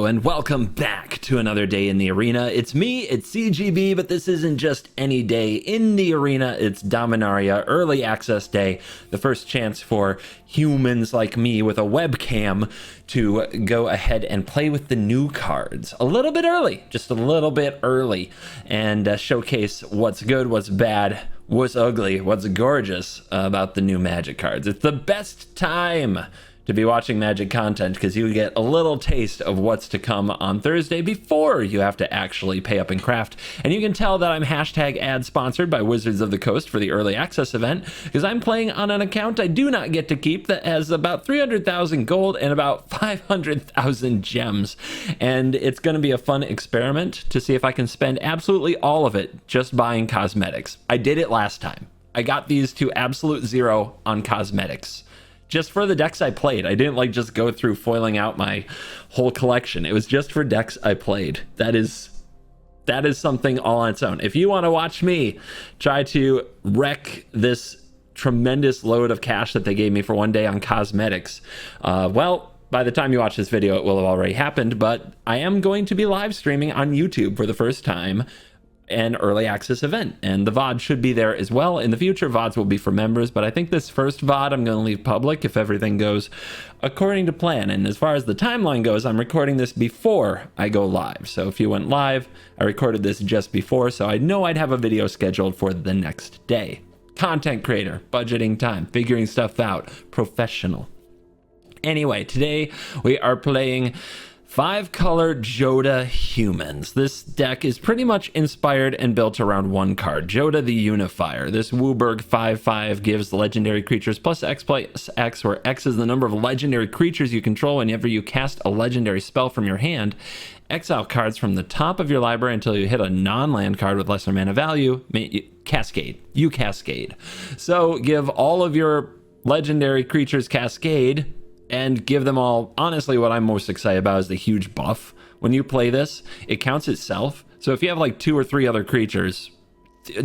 Hello and welcome back to another day in the arena. It's me, it's CGB, but this isn't just any day in the arena. It's Dominaria Early Access Day, the first chance for humans like me with a webcam to go ahead and play with the new cards a little bit early, just a little bit early, and showcase what's good, what's bad, what's ugly, what's gorgeous about the new Magic cards. It's the best time to be watching Magic content because you get a little taste of what's to come on Thursday before you have to actually pay up and craft. And you can tell that I'm hashtag ad sponsored by Wizards of the Coast for the early access event because I'm playing on an account I do not get to keep that has about 300,000 gold and about 500,000 gems. And it's going to be a fun experiment to see if I can spend absolutely all of it just buying cosmetics. I did it last time. I got these to absolute zero on cosmetics. Just for the decks I played. I didn't just go through foiling out my whole collection. It was just for decks I played. That is something all on its own. If you want to watch me try to wreck this tremendous load of cash that they gave me for one day on cosmetics, well, by the time you watch this video, it will have already happened, but I am going to be live streaming on YouTube for the first time an early access event, and the VOD should be there as well. In the future, VODs will be for members, but I think this first VOD I'm going to leave public if everything goes according to plan. And as far as the timeline goes, I'm recording this before I go live. So if you went live, I recorded this just before, so I know I'd have a video scheduled for the next day. Content creator, budgeting time, figuring stuff out, professional. Anyway, today we are playing 5-color Joda humans. This deck is pretty much inspired and built around one card, Joda the Unifier. This Wooburg 5/5 gives legendary creatures plus X, where X is the number of legendary creatures you control whenever you cast a legendary spell from your hand. Exile cards from the top of your library until you hit a non-land card with lesser mana value. Cascade. You cascade. So give all of your legendary creatures cascade, and give them all. Honestly, what I'm most excited about is the huge buff. When you play this, it counts itself. So if you have 2 or 3 other creatures,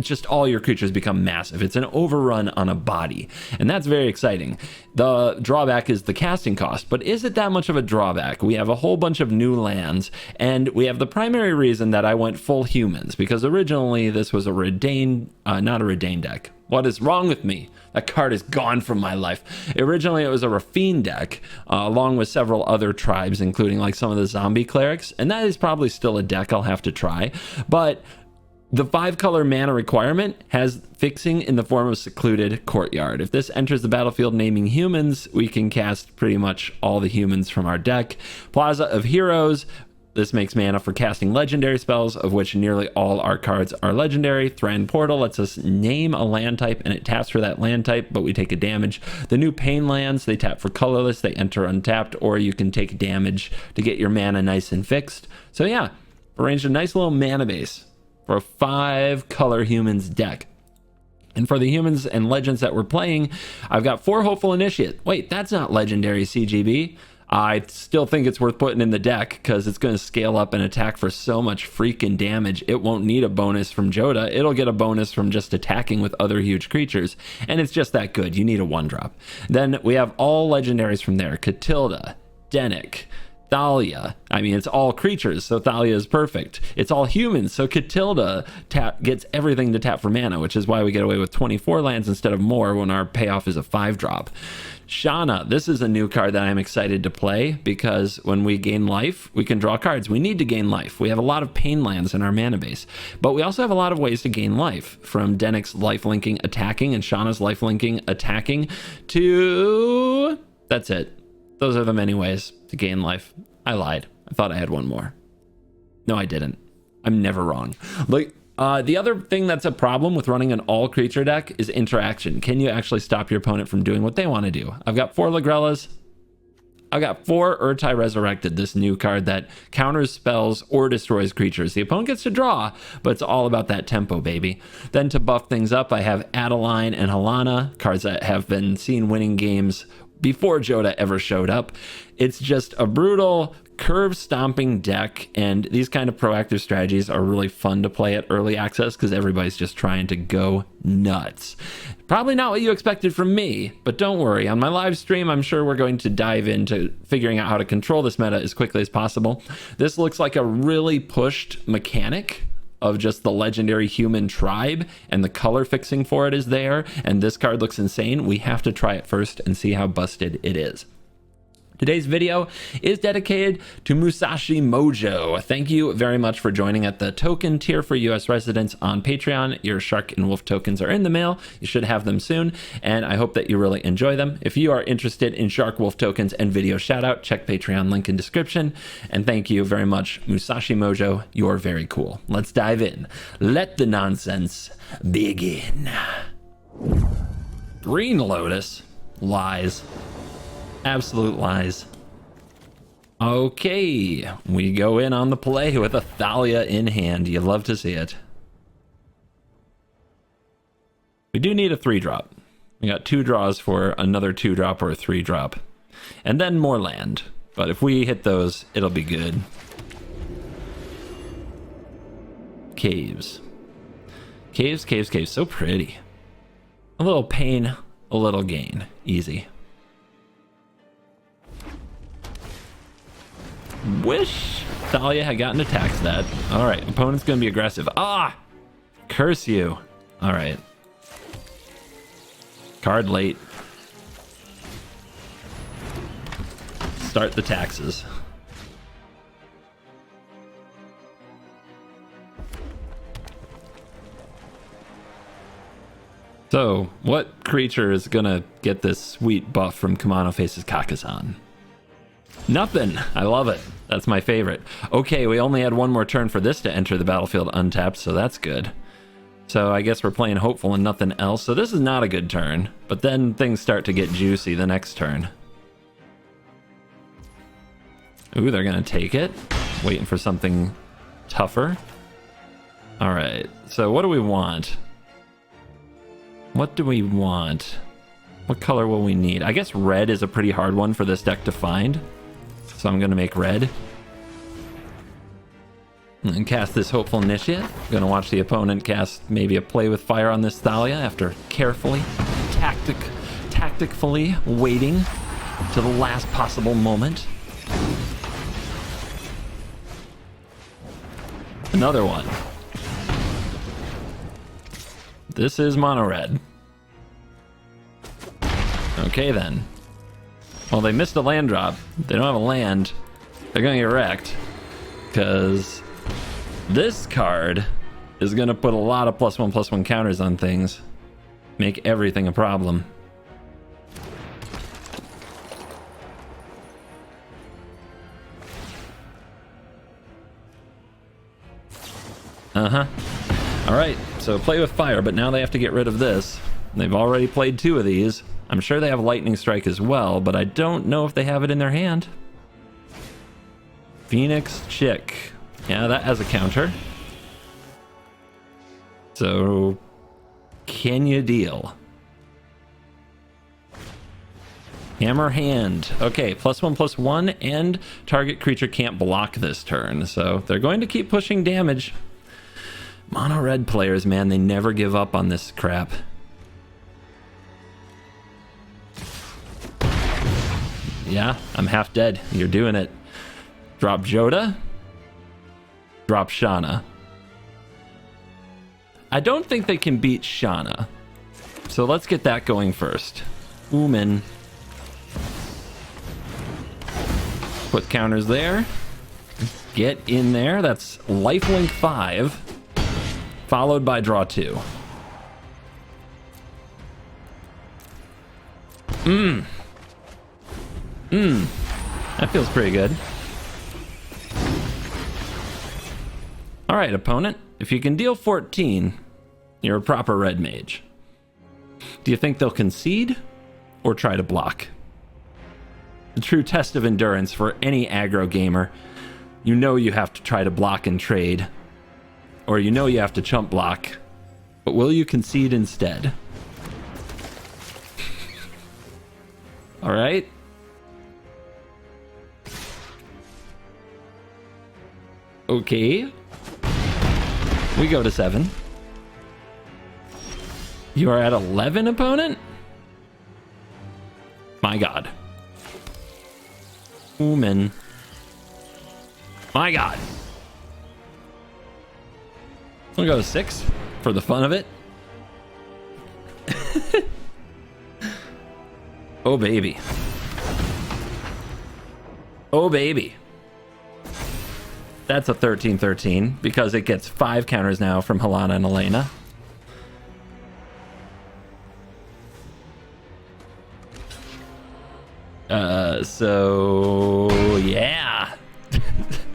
just all your creatures become massive. It's an overrun on a body, and that's very exciting. The drawback is the casting cost, but is it that much of a drawback? We have a whole bunch of new lands, and we have the primary reason that I went full humans, because originally this was a Redain, not a Redain deck. What is wrong with me? That card is gone from my life. Originally, it was a Rafine deck, along with several other tribes, including some of the zombie clerics, and that is probably still a deck I'll have to try. But the 5-color mana requirement has fixing in the form of Secluded Courtyard. If this enters the battlefield naming humans, we can cast pretty much all the humans from our deck. Plaza of Heroes. This makes mana for casting legendary spells, of which nearly all our cards are legendary. Thran Portal lets us name a land type, and it taps for that land type, but we take a damage. The new Pain lands, they tap for colorless, they enter untapped, or you can take damage to get your mana nice and fixed. So yeah, arranged a nice little mana base for a 5-color humans deck. And for the humans and legends that we're playing, I've got 4 Hopeful Initiate. Wait, that's not legendary, CGB. I still think it's worth putting in the deck because it's going to scale up and attack for so much freaking damage. It won't need a bonus from Joda. It'll get a bonus from just attacking with other huge creatures. And it's just that good. You need a 1-drop. Then we have all legendaries from there. Catilda, Dennick, Thalia. I mean, it's all creatures, so Thalia is perfect. It's all humans, so Catilda gets everything to tap for mana, which is why we get away with 24 lands instead of more when our payoff is a 5-drop. Shana, this is a new card that I'm excited to play because when we gain life, we can draw cards. We need to gain life. We have a lot of pain lands in our mana base, but we also have a lot of ways to gain life, from Dennick's life-linking attacking and Shana's life-linking attacking to... That's it. Those are the many ways to gain life. I lied. I thought I had one more. No, I didn't. I'm never wrong. The other thing that's a problem with running an all creature deck is interaction. Can you actually stop your opponent from doing what they want to do? I've got 4 Lagrellas. I've got 4 Urtai Resurrected, this new card that counters spells or destroys creatures. The opponent gets to draw, but it's all about that tempo, baby. Then to buff things up, I have Adeline and Halana, cards that have been seen winning games before Joda ever showed up. It's just a brutal curve stomping deck, and these kind of proactive strategies are really fun to play at early access because everybody's just trying to go nuts. Probably not what you expected from me, but don't worry. On my live stream, I'm sure we're going to dive into figuring out how to control this meta as quickly as possible. This looks like a really pushed mechanic of just the legendary human tribe, and the color fixing for it is there, and this card looks insane. We have to try it first and see how busted it is. Today's video is dedicated to Musashi Mojo. Thank you very much for joining at the token tier for US residents on Patreon. Your Shark and Wolf tokens are in the mail. You should have them soon, and I hope that you really enjoy them. If you are interested in Shark Wolf tokens and video shoutout, check Patreon link in description. And thank you very much, Musashi Mojo. You're very cool. Let's dive in. Let the nonsense begin. Green Lotus. Lies. Absolute lies. Okay, we go in on the play with a Thalia in hand. You love to see it. We do need a 3-drop. We got 2 draws for another 2-drop or a 3-drop. And then more land. But if we hit those, it'll be good. Caves. Caves, caves, caves. So pretty. A little pain, a little gain. Easy. Wish Thalia had gotten to tax that. All right, opponent's gonna be aggressive. Ah, curse you. All right, card late. Start the taxes. So, what creature is gonna get this sweet buff from Kumano Faces Kakazan? Nothing. I love it. That's my favorite. Okay, we only had one more turn for this to enter the battlefield untapped, so that's good. So I guess we're playing hopeful and nothing else. So this is not a good turn, but then things start to get juicy the next turn. Ooh, they're gonna take it. Waiting for something tougher. All right, so what do we want? What do we want? What color will we need? I guess red is a pretty hard one for this deck to find. So I'm going to make red. And cast this Hopeful Initiate. Going to watch the opponent cast maybe a Play with Fire on this Thalia after carefully, tactfully waiting to the last possible moment. Another one. This is mono red. Okay then. Well, they missed a land drop. They don't have a land. They're gonna get wrecked. Because this card is gonna put a lot of +1/+1 counters on things. Make everything a problem. Alright, so play with fire, but now they have to get rid of this. They've already played 2 of these. I'm sure they have Lightning Strike as well, but I don't know if they have it in their hand. Phoenix Chick. Yeah, that has a counter. So, can you deal? Hammer Hand. Okay, +1/+1, and target creature can't block this turn. So, they're going to keep pushing damage. Mono red players, man, they never give up on this crap. Yeah, I'm half dead. You're doing it. Drop Joda. Drop Shana. I don't think they can beat Shana. So let's get that going first. Oomin. Put counters there. Get in there. That's lifelink 5. Followed by draw 2. That feels pretty good. All right, opponent. If you can deal 14, you're a proper red mage. Do you think they'll concede or try to block? The true test of endurance for any aggro gamer. You know you have to try to block and trade, or you know you have to chump block, but will you concede instead? All right. Okay. We go to 7. You are at 11, opponent? My God. Human. My God. We'll go to 6 for the fun of it. Oh, baby. Oh, baby. That's a 13-13 because it gets 5 counters now from Helena and Elena. So yeah.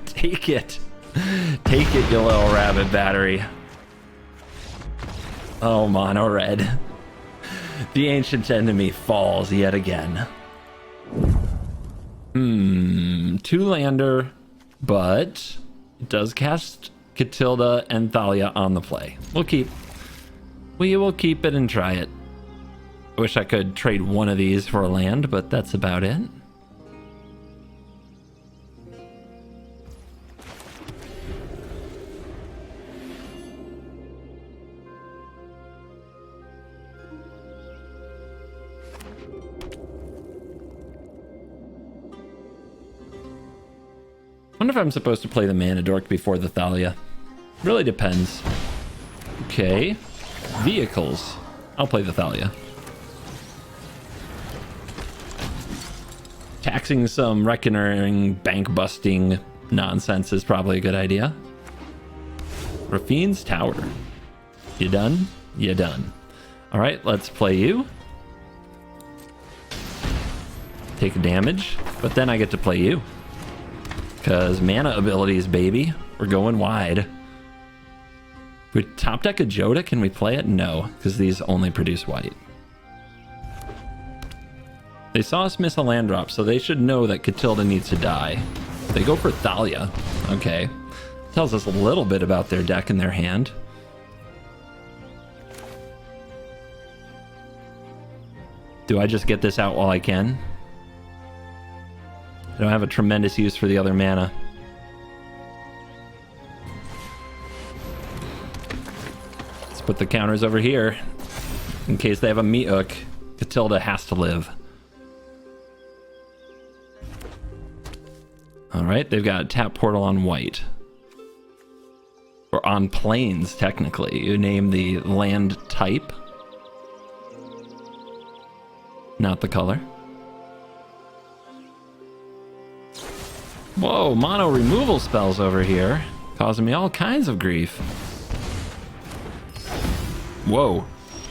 Take it. Take it, you little rabbit battery. Oh, mono red. The ancient enemy falls yet again. 2-lander, but it does cast Catilda and Thalia on the play. We will keep it and try it. I wish I could trade one of these for a land, but that's about it. I wonder if I'm supposed to play the Mana Dork before the Thalia. Really depends. Okay. Vehicles. I'll play the Thalia. Taxing some reckoning, bank busting nonsense is probably a good idea. Rafine's Tower. You done? You done. All right, let's play you. Take damage, but then I get to play you. Because mana abilities, baby. We're going wide. We top deck a Joda, can we play it? No, because these only produce white. They saw us miss a land drop, so they should know that Catilda needs to die. They go for Thalia. Okay. Tells us a little bit about their deck and their hand. Do I just get this out while I can? I don't have a tremendous use for the other mana. Let's put the counters over here. In case they have a meat hook, Catilda has to live. Alright, they've got a tap portal on white. Or on plains, technically. You name the land type. Not the color. Whoa, mono removal spells over here. Causing me all kinds of grief. Whoa.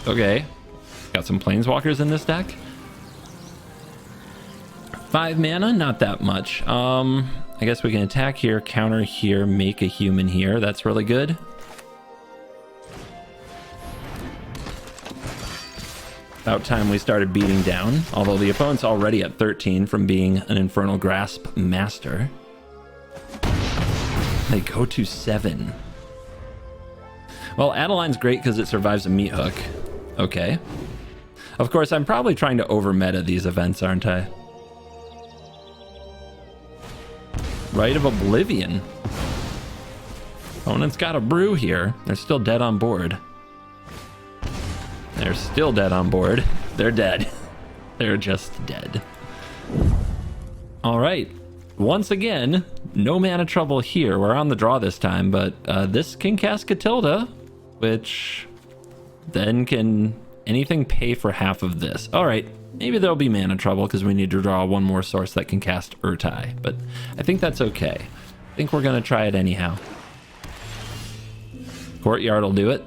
Okay. Got some planeswalkers in this deck. 5 mana, not that much. I guess we can attack here, counter here, make a human here. That's really good. About time we started beating down, although the opponent's already at 13 from being an Infernal Grasp master. They go to 7. Well, Adeline's great because it survives a meat hook. Okay. Of course, I'm probably trying to over-meta these events, aren't I? Rite of Oblivion. Opponent's got a brew here. They're still dead on board. They're still dead on board. They're dead. They're just dead. All right. Once again, no mana trouble here. We're on the draw this time, but this can cast Catilda, which then can anything pay for half of this. All right. Maybe there'll be mana trouble because we need to draw one more source that can cast Urtai, but I think that's okay. I think we're going to try it anyhow. Courtyard will do it.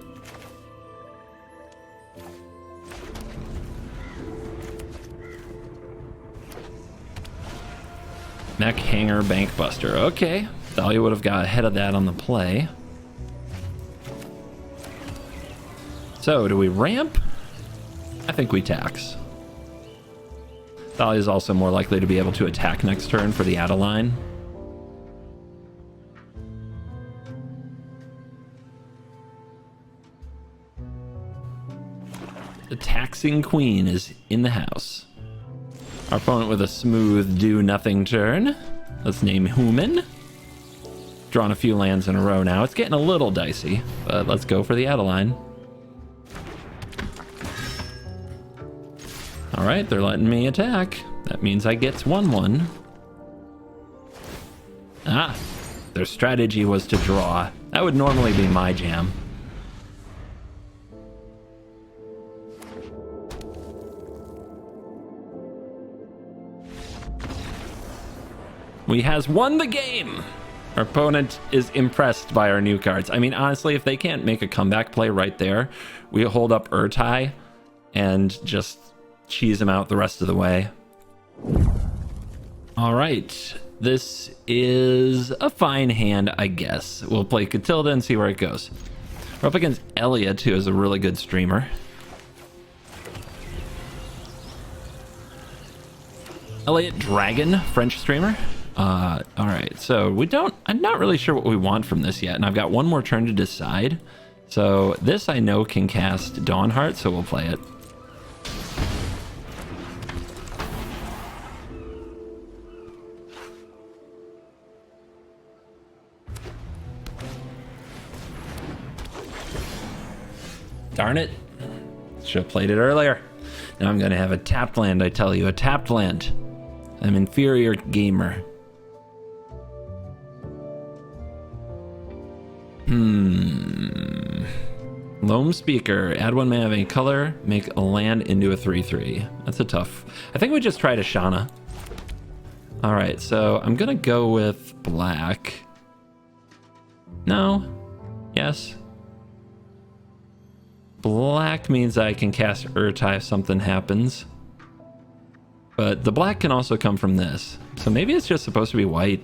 Mech Hanger Bankbuster. Okay. Thalia would have got ahead of that on the play. So, do we ramp? I think we tax. Thalia is also more likely to be able to attack next turn for the Adeline. The Taxing Queen is in the house. Our opponent with a smooth do-nothing turn. Let's name Human. drawn a few lands in a row now. It's getting a little dicey, but let's go for the Adeline. All right, they're letting me attack. That means I get 1/1. Ah, their strategy was to draw. That would normally be my jam. We has won the game. Our opponent is impressed by our new cards. I mean, honestly, if they can't make a comeback play right there, we hold up Urtai and just cheese them out the rest of the way. All right, this is a fine hand, I guess. We'll play Catilda and see where it goes. We're up against Elliot, who is a really good streamer. Elliot Dragon, French streamer. All right, so I'm not really sure what we want from this yet, and I've got one more turn to decide. So this I know can cast Dawnheart, so we'll play it. Darn it. Should have played it earlier. Now I'm going to have a tapped land, I tell you. A tapped land. I'm inferior gamer. Loam Speaker. Add 1 mana of any color. Make a land into a 3/3. That's a tough. I think we just tried a Shana. Alright, so I'm going to go with black. No. Yes. Black means I can cast Urtai if something happens. But the black can also come from this. So maybe it's just supposed to be white.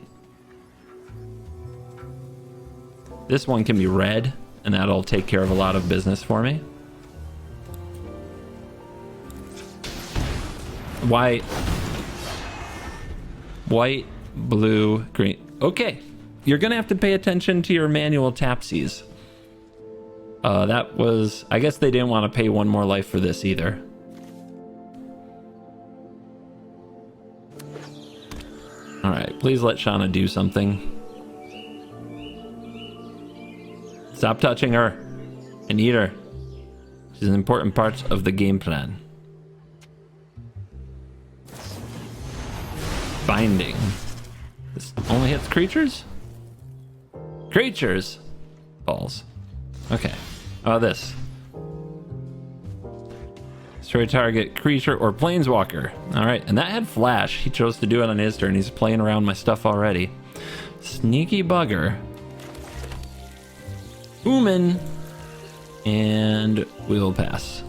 This one can be red, and that'll take care of a lot of business for me. White. White, blue, green. Okay. You're going to have to pay attention to your manual tapsies. That was... I guess they didn't want to pay 1 more life for this either. Alright, please let Shauna do something. Stop touching her. I need her. She's an important part of the game plan. Binding. This only hits creatures? Creatures! Balls. Okay. Oh, this. Destroy target creature or planeswalker. Alright, and that had flash. He chose to do it on his turn. He's playing around my stuff already. Sneaky bugger. Ooman. And we'll pass.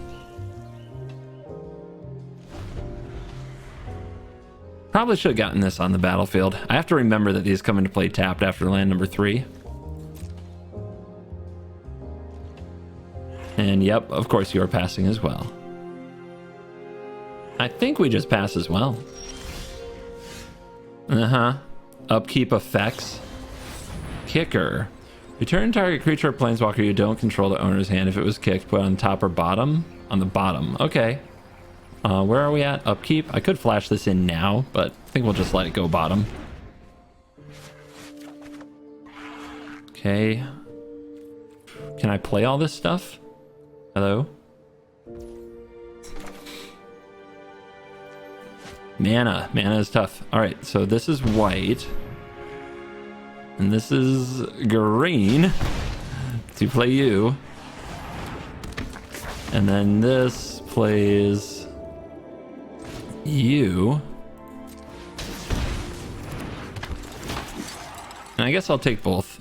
Probably should have gotten this on the battlefield. I have to remember that these come into play tapped after land number 3. And yep, of course you're passing as well. I think we just pass as well. Upkeep effects. Kicker. Return target creature or planeswalker you don't control the owner's hand. If it was kicked, put on top or bottom? On the bottom. Okay. Where are we at? Upkeep? I could flash this in now, but I think we'll just let it go bottom. Okay. Can I play all this stuff? Hello? Mana. Mana is tough. Alright, so this is white. And this is green to play you. And then this plays you. And I guess I'll take both.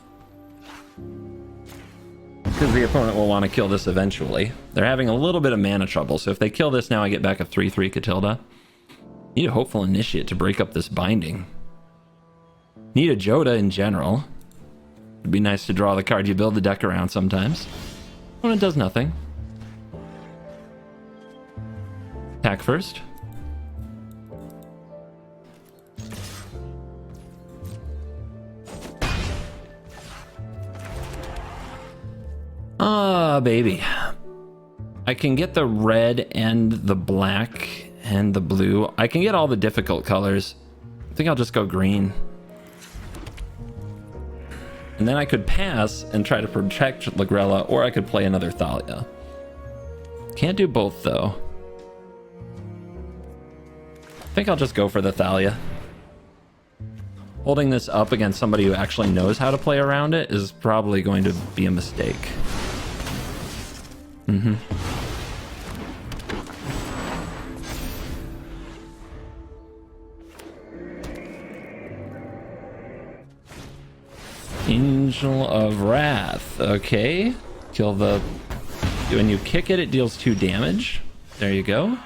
Because the opponent will want to kill this eventually. They're having a little bit of mana trouble, so if they kill this now, I get back a 3/3 Catilda. Need a Hopeful Initiate to break up this binding. Need a Joda in general. It'd be nice to draw the card you build the deck around sometimes. Opponent does nothing. Attack first. Ah, baby. I can get the red and the black and the blue. I can get all the difficult colors. I think I'll just go green. And then I could pass and try to protect Lagrella, or I could play another Thalia. Can't do both, though. I think I'll just go for the Thalia. Holding this up against somebody who actually knows how to play around it is probably going to be a mistake. Angel of Wrath. Okay. Kill the... When you kick it, it deals 2 damage. There you go.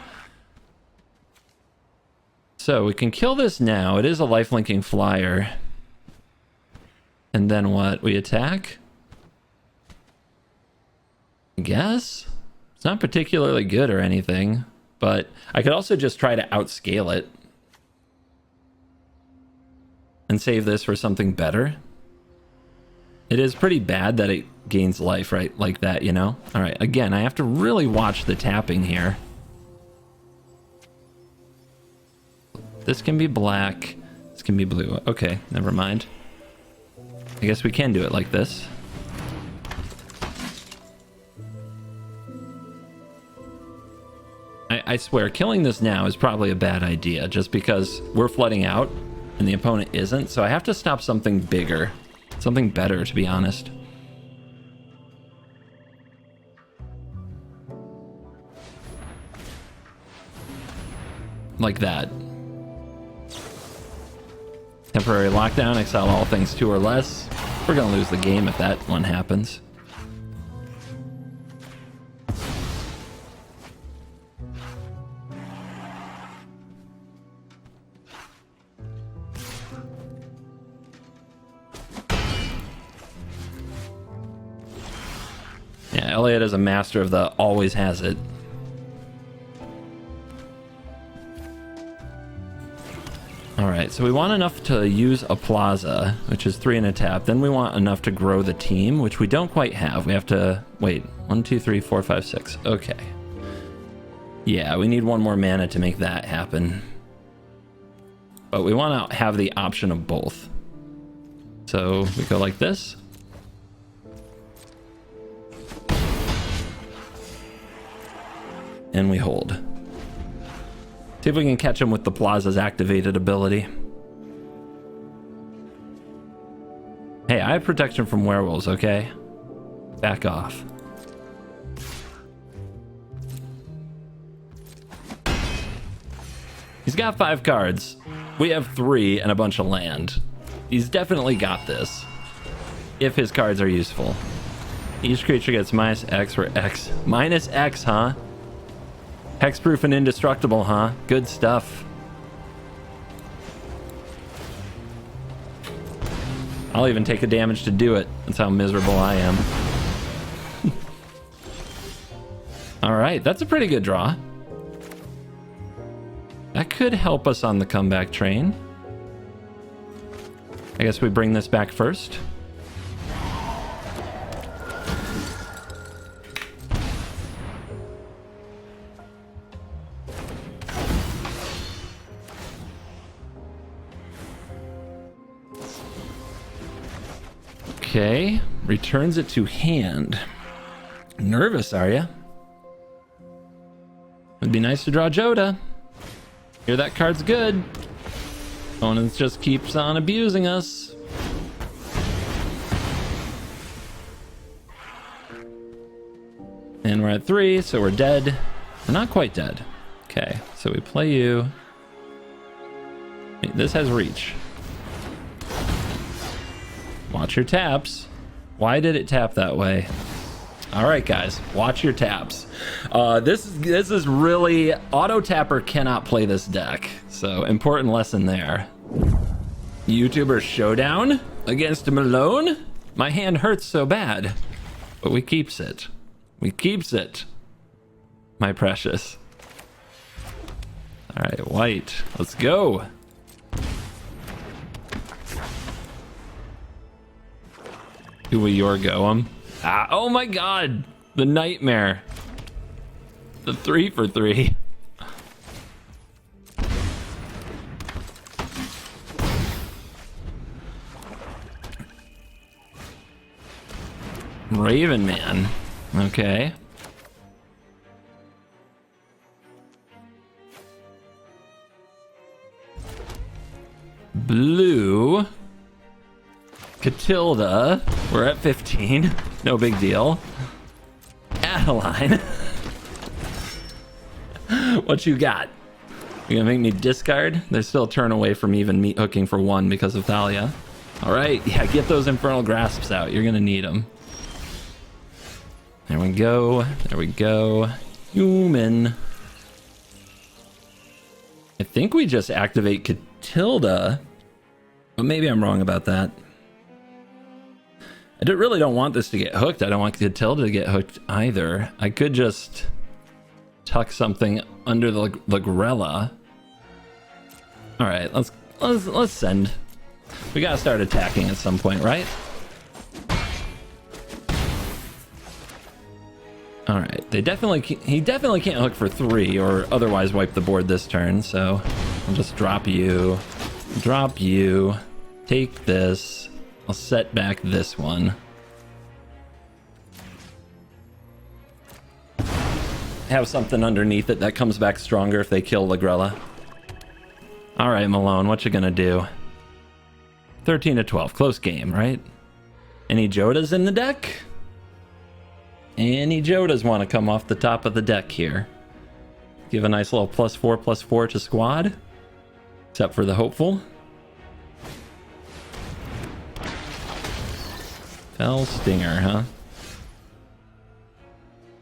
So we can kill this now. It is a lifelinking flyer. And then what? We attack? I guess? It's not particularly good or anything. But I could also just try to outscale it. And save this for something better. It is pretty bad that it gains life, right? Like that, you know? Alright, again, I have to really watch the tapping here. This can be black. This can be blue. Okay, never mind. I guess we can do it like this. I swear, killing this now is probably a bad idea, just because we're flooding out and the opponent isn't, so I have to stop something bigger. Something better, to be honest. Like that. Temporary lockdown, exile all things 2 or less. We're gonna lose the game if that one happens. Yeah, Elliot is a master of the always has it. Alright, so we want enough to use a plaza, which is 3 in a tap. Then we want enough to grow the team, which we don't quite have. We have to... Wait, 1, 2, 3, 4, 5, 6. Okay. Yeah, we need 1 more mana to make that happen. But we want to have the option of both. So we go like this. And we hold. See if we can catch him with the Plaza's activated ability. Hey, I have protection from werewolves, okay? Back off. He's got 5 cards. We have 3 and a bunch of land. He's definitely got this. If his cards are useful. Each creature gets minus X for X. Minus X, huh? Hexproof and indestructible, huh? Good stuff. I'll even take the damage to do it. That's how miserable I am. Alright, that's a pretty good draw. That could help us on the comeback train. I guess we bring this back first. Okay, returns it to hand. Nervous, are ya? It'd be nice to draw Joda. Hear that card's good. Opponent just keeps on abusing us. And we're at 3, so we're dead. We're not quite dead. Okay, so we play you. This has reach. Watch your taps. Why did it tap that way? All right, guys, watch your taps. This is really... Auto tapper cannot play this deck, so important lesson there. YouTuber showdown against Malone? My hand hurts so bad, but we keeps it. We keeps it, my precious. All right, white, let's go. Do we Yorgo him? Ah, oh my god! The nightmare. The 3 for 3. Raven Man. Okay. Blue. Catilda. We're at 15. No big deal. Adeline. What you got? You gonna make me discard? They're still a turn away from even meat hooking for 1 because of Thalia. All right, yeah, get those Infernal Grasps out. You're gonna need them. There we go. There we go. Human. I think we just activate Catilda, but maybe I'm wrong about that. I really don't want this to get hooked. I don't want Catilda to get hooked either. I could just tuck something under the Lagrella. All right, let's send. We gotta start attacking at some point, right? All right, he definitely can't hook for 3 or otherwise wipe the board this turn. So I'll just drop you, take this. I'll set back this one. Have something underneath it that comes back stronger if they kill Lagrella. All right, Malone, what you gonna do? 13 to 12, close game, right? Any Jodas in the deck? Any Jodas want to come off the top of the deck here? Give a nice little +4/+4 to squad. Except for the hopeful. Fell Stinger, huh?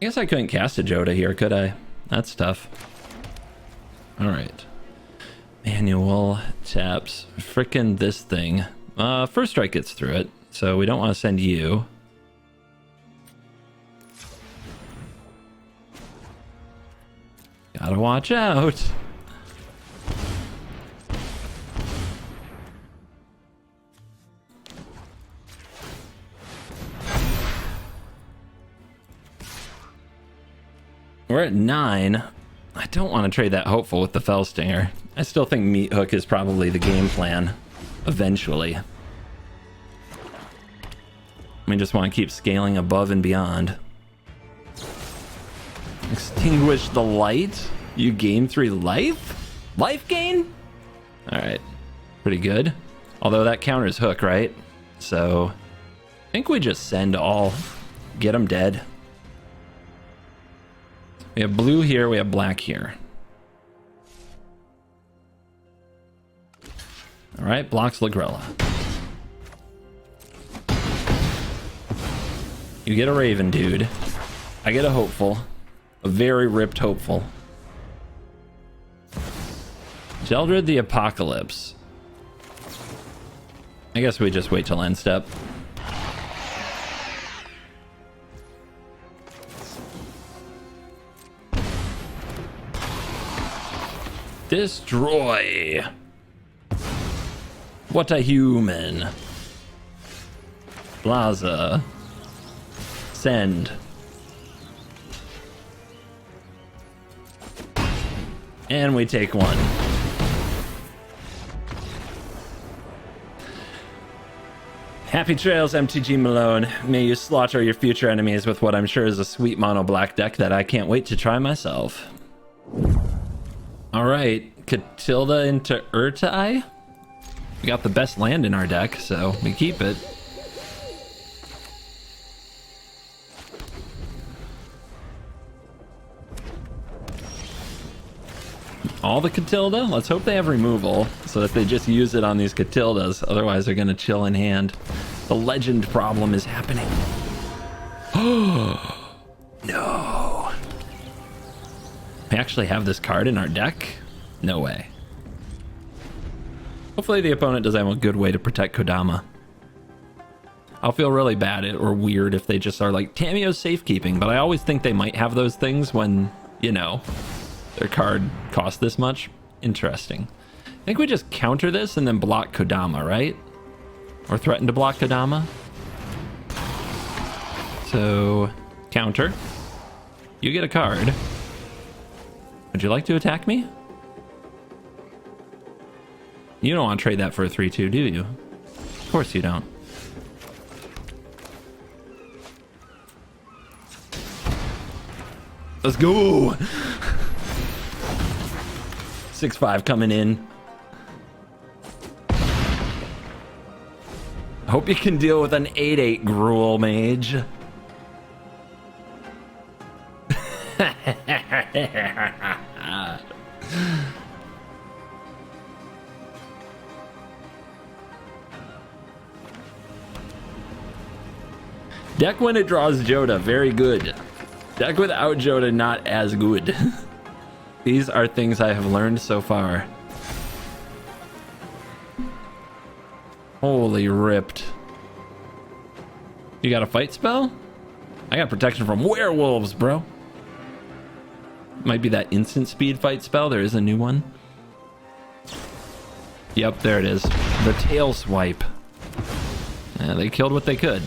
I guess I couldn't cast a Joda here, could I? That's tough. Alright. Manual taps. Frickin' this thing. First strike gets through it, so we don't want to send you. Gotta watch out. We're at 9. I don't want to trade that hopeful with the Fell Stinger. I still think Meat Hook is probably the game plan eventually. We just want to keep scaling above and beyond. Extinguish the light? You gain 3 life? Life gain? Alright. Pretty good. Although that counters Hook, right? So I think we just send all. Get them dead. We have blue here, we have black here. Alright, blocks Lagrella. You get a Raven, dude. I get a hopeful. A very ripped hopeful. Jeldred the Apocalypse. I guess we just wait till end step. Destroy. What a human. Plaza. Send. And we take 1. Happy trails, MTG Malone. May you slaughter your future enemies with what I'm sure is a sweet mono black deck that I can't wait to try myself. Alright, Catilda into Urtai. We got the best land in our deck, so we keep it. All the Catilda? Let's hope they have removal, so that they just use it on these Catildas. Otherwise, they're going to chill in hand. The legend problem is happening. Oh, no. We actually have this card in our deck? No way. Hopefully the opponent does have a good way to protect Kodama. I'll feel really bad or weird if they just are like, Tamiyo's safekeeping, but I always think they might have those things when, you know, their card costs this much. Interesting. I think we just counter this and then block Kodama, right? Or threaten to block Kodama. So, counter. You get a card. Would you like to attack me? You don't want to trade that for a 3/2, do you? Of course you don't. Let's go. 6-5 coming in. Hope you can deal with an 8-8 Gruul Mage. Deck when it draws Joda, very good. Deck without Joda, not as good. These are things I have learned so far. Holy ripped. You got a fight spell? I got protection from werewolves, bro. Might be that instant speed fight spell. There is a new one. Yep, there it is. The tail swipe. Yeah, they killed what they could.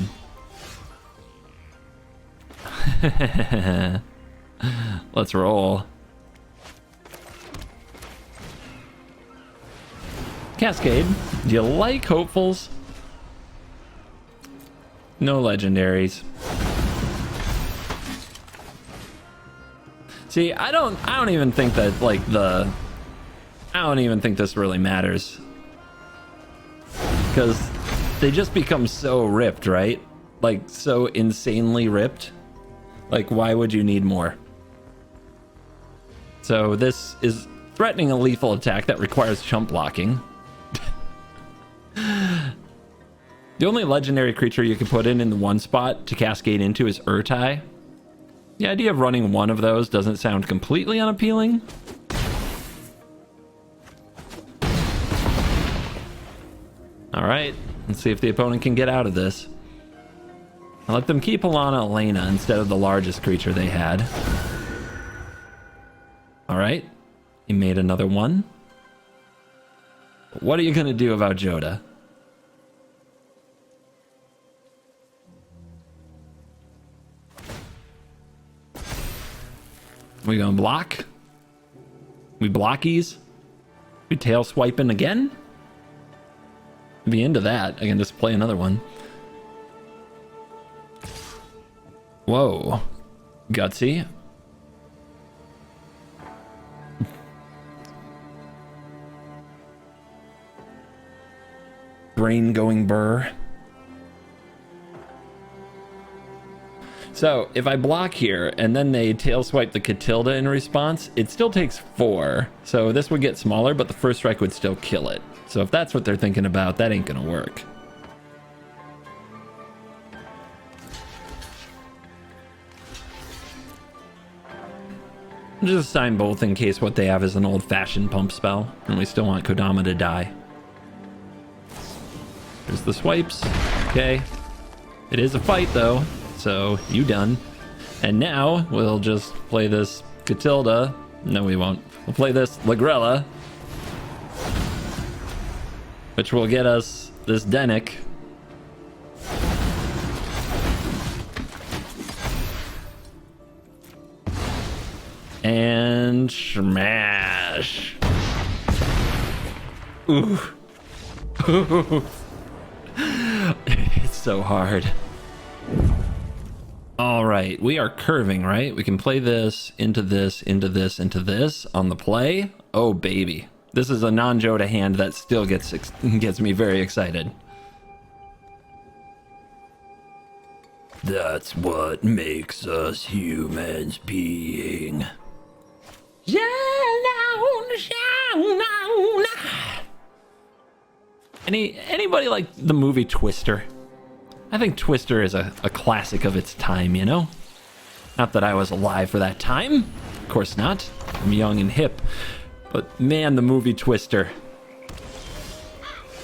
Let's roll. Cascade. Do you like hopefuls? No legendaries. See, I don't even think that like I don't even think this really matters. Because they just become so ripped, right? Like so insanely ripped. Like, why would you need more? So this is threatening a lethal attack that requires chump blocking. The only legendary creature you can put in the one spot to cascade into is Urtai. The idea of running one of those doesn't sound completely unappealing. All right, let's see if the opponent can get out of this. I let them keep Alana Elena instead of the largest creature they had. All right, he made another one. What are you gonna do about Joda? We gonna block? We blockies? We tail swiping again? Be into that. I can just play another one. Whoa. Gutsy. Brain going burr. So if I block here and then they tail swipe the Catilda in response, it still takes 4. So this would get smaller, but the first strike would still kill it. So if that's what they're thinking about, that ain't gonna work. Just assign both in case what they have is an old-fashioned pump spell, and we still want Kodama to die. There's the swipes. Okay. It is a fight, though, so you done. And now we'll just play this Catilda. No, we won't. We'll play this Lagrella, which will get us this Denick. And smash. Ooh. It's so hard. All right, we are curving, right? We can play this into this, into this, into this on the play. Oh, baby. This is a non-Joda hand that still gets me very excited. That's what makes us humans being. Anybody like the movie Twister? I think Twister is a classic of its time, you know? Not that I was alive for that time. Of course not. I'm young and hip. But man, the movie Twister.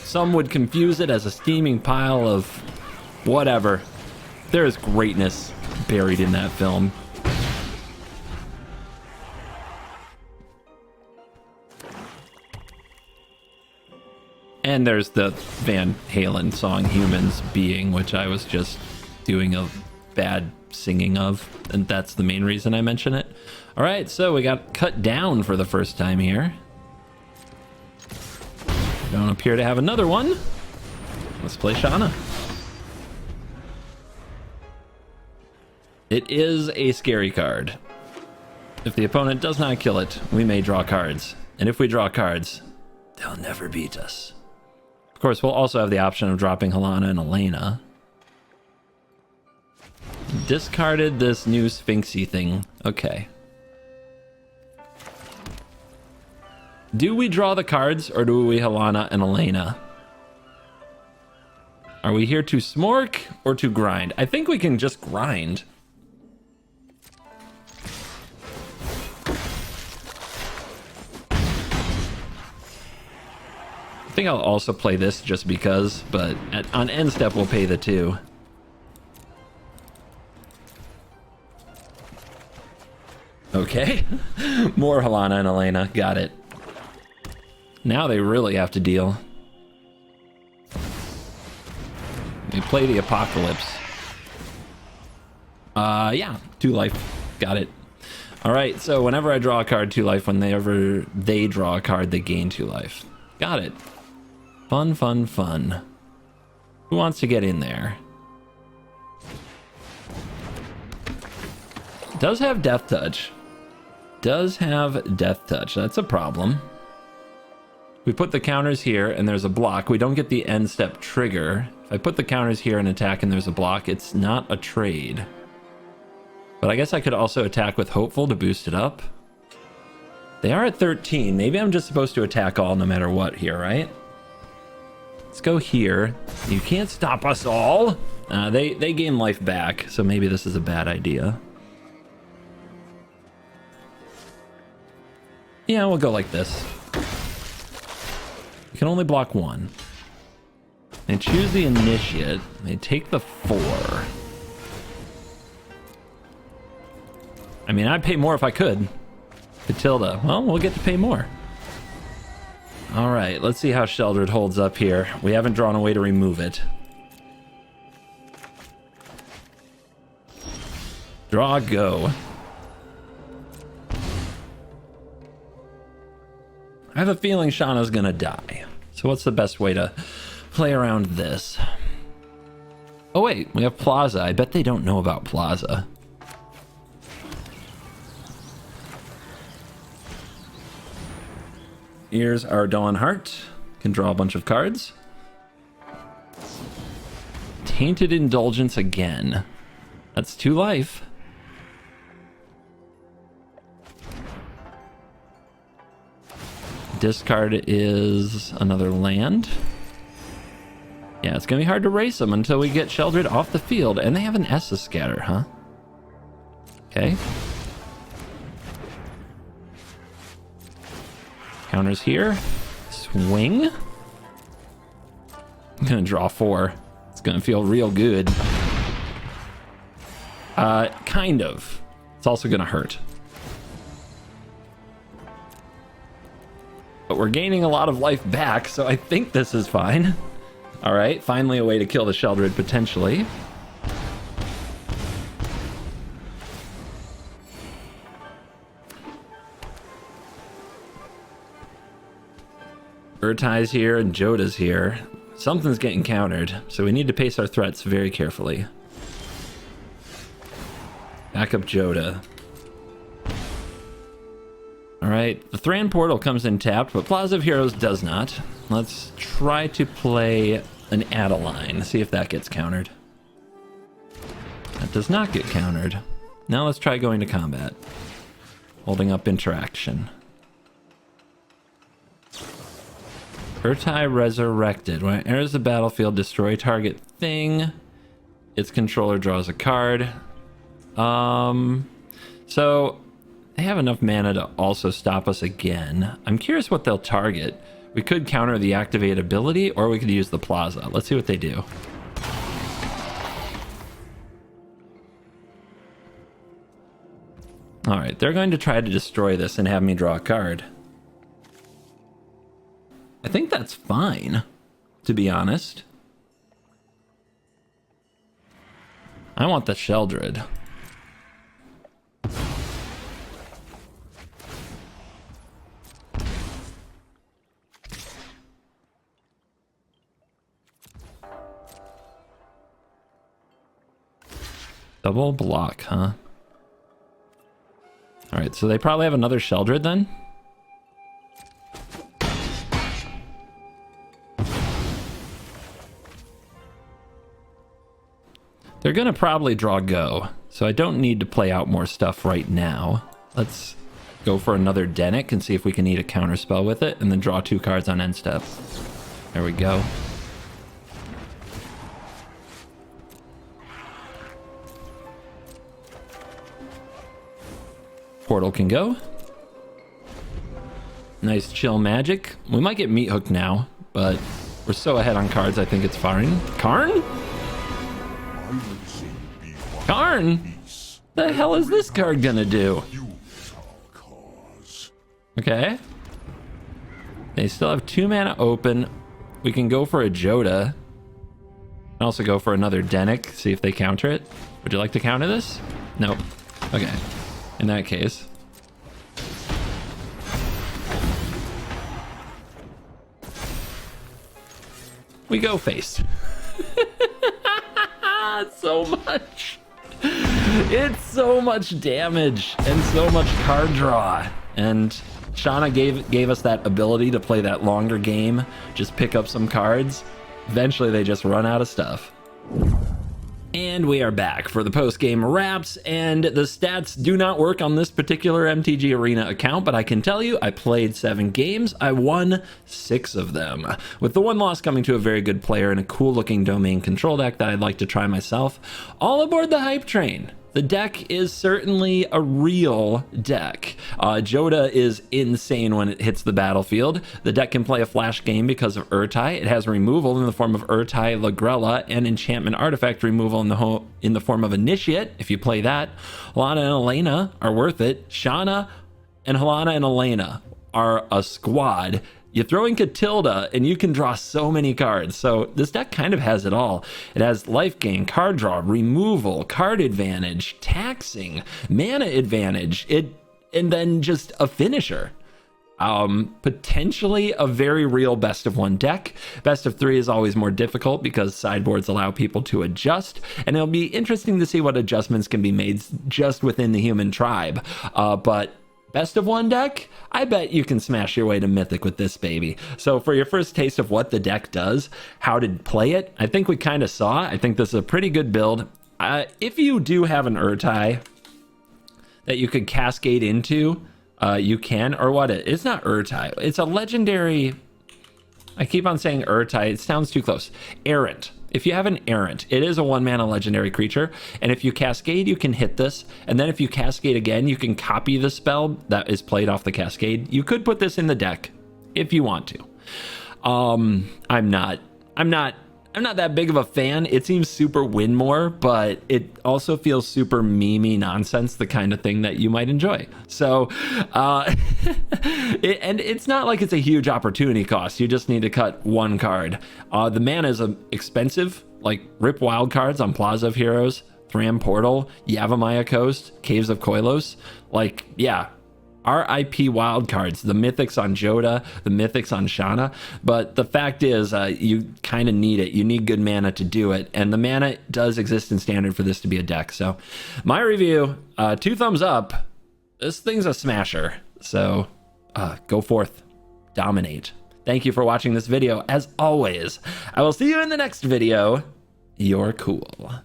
Some would confuse it as a steaming pile of whatever. There is greatness buried in that film. And there's the Van Halen song Humans Being, which I was just doing a bad singing of, and that's the main reason I mention it. All right, so we got cut down for the first time here. Don't appear to have another one. Let's play Shauna. It is a scary card. If the opponent does not kill it, we may draw cards. And if we draw cards, they'll never beat us. Of course, we'll also have the option of dropping Helana and Elena. Discarded this new Sphinxy thing. Okay. Do we draw the cards or do we Helana and Elena? Are we here to smork or to grind? I think we can just grind. I think I'll also play this just because, but on end step we'll pay the 2. Okay. More Helana and Elena. Got it. Now they really have to deal. We play the Apocalypse. Yeah. 2 life. Got it. Alright, so whenever I draw a card, 2 life. Whenever they draw a card, they gain 2 life. Got it. Fun, fun, fun. Who wants to get in there? Does have Death Touch. Does have Death Touch. That's a problem. We put the counters here and there's a block. We don't get the end step trigger. If I put the counters here and attack and there's a block, it's not a trade. But I guess I could also attack with Hopeful to boost it up. They are at 13. Maybe I'm just supposed to attack all no matter what here, right? Let's go here. You can't stop us all. They gain life back, so maybe this is a bad idea. Yeah, we'll go like this. You can only block 1. They choose the Initiate. They take the 4. I mean, I'd pay more if I could. Catilda. Well, we'll get to pay more. All right, let's see how Sheldred holds up here. We haven't drawn a way to remove it. Draw, go. I have a feeling Shauna's gonna die. So what's the best way to play around this? Oh wait, we have Plaza. I bet they don't know about Plaza. Here's our Dawn Heart. Can draw a bunch of cards. Tainted Indulgence again. That's 2 life. Discard is another land. Yeah, it's gonna be hard to race them until we get Sheldred off the field. And they have an Essa Scatter, huh? Okay. Counters here. Swing. I'm gonna draw 4. It's gonna feel real good. Kind of. It's also gonna hurt. But we're gaining a lot of life back, so I think this is fine. Alright, finally a way to kill the Sheldred, potentially. Urtai's here and Joda's here. Something's getting countered, so we need to pace our threats very carefully. Back up Joda. Alright, the Thran Portal comes in tapped, but Plaza of Heroes does not. Let's try to play an Adeline, see if that gets countered. That does not get countered. Now let's try going to combat. Holding up interaction. Urtai Resurrected. When it enters the battlefield, destroy target thing. Its controller draws a card. So they have enough mana to also stop us again. I'm curious what they'll target. We could counter the activate ability, or we could use the Plaza. Let's see what they do. All right, they're going to try to destroy this and have me draw a card. I think that's fine, to be honest. I want the Sheldred. Double block, huh? All right, so they probably have another Sheldred then. They're gonna probably draw Go, so I don't need to play out more stuff right now. Let's go for another Denick and see if we can eat a counterspell with it, and then draw 2 cards on end step. There we go. Portal can go. Nice chill magic. We might get Meat Hook now, but we're so ahead on cards, I think it's fine. Karn? Karn? The hell is this card gonna do? Okay. They still have 2 mana open. We can go for a Joda. And also go for another Denick, see if they counter it. Would you like to counter this? Nope. Okay. In that case. We go face. So much. It's so much damage and so much card draw. And Shauna gave us that ability to play that longer game, just pick up some cards. Eventually they just run out of stuff. And we are back for the post-game wraps, and the stats do not work on this particular MTG Arena account, but I can tell you I played 7 games. I won 6 of them, with the 1 loss coming to a very good player and a cool-looking domain control deck that I'd like to try myself. All aboard the hype train. The deck is certainly a real deck. Joda is insane when it hits the battlefield. The deck can play a flash game because of Urtai. It has removal in the form of Urtai, Lagrella, and enchantment artifact removal in the form of Initiate, if you play that. Halana and Elena are worth it. Shauna and Halana and Elena are a squad. You throw in Catilda and you can draw so many cards. So this deck kind of has it all. It has life gain, card draw, removal, card advantage, taxing, mana advantage, and then just a finisher. Potentially a very real best of 1 deck. Best of 3 is always more difficult because sideboards allow people to adjust, and it'll be interesting to see what adjustments can be made just within the human tribe. But best of 1 deck, I bet you can smash your way to Mythic with this baby. So for your first taste of what the deck does, how to play it, I think we kind of saw. I think this is a pretty good build. If you do have an Urtai that you could cascade into, you can, or what? It's not Urtai. It's a legendary. I keep on saying Urtai. It sounds too close. Errant. If you have an Errant, it is a 1 mana legendary creature, and if you cascade, you can hit this, and then if you cascade again, you can copy the spell that is played off the cascade. You could put this in the deck if you want to. I'm not that big of a fan. It seems super win more, but it also feels super memey nonsense, the kind of thing that you might enjoy. So, and it's not like it's a huge opportunity cost. You just need to cut 1 card. The mana is expensive, like rip wild cards on Plaza of Heroes, Thram Portal, Yavimaya Coast, Caves of Koilos. Like, yeah. RIP wildcards, the mythics on Joda, the mythics on Shauna. But the fact is, you kind of need it. You need good mana to do it. And the mana does exist in standard for this to be a deck. So my review, 2 thumbs up. This thing's a smasher. So go forth, dominate. Thank you for watching this video. As always, I will see you in the next video. You're cool.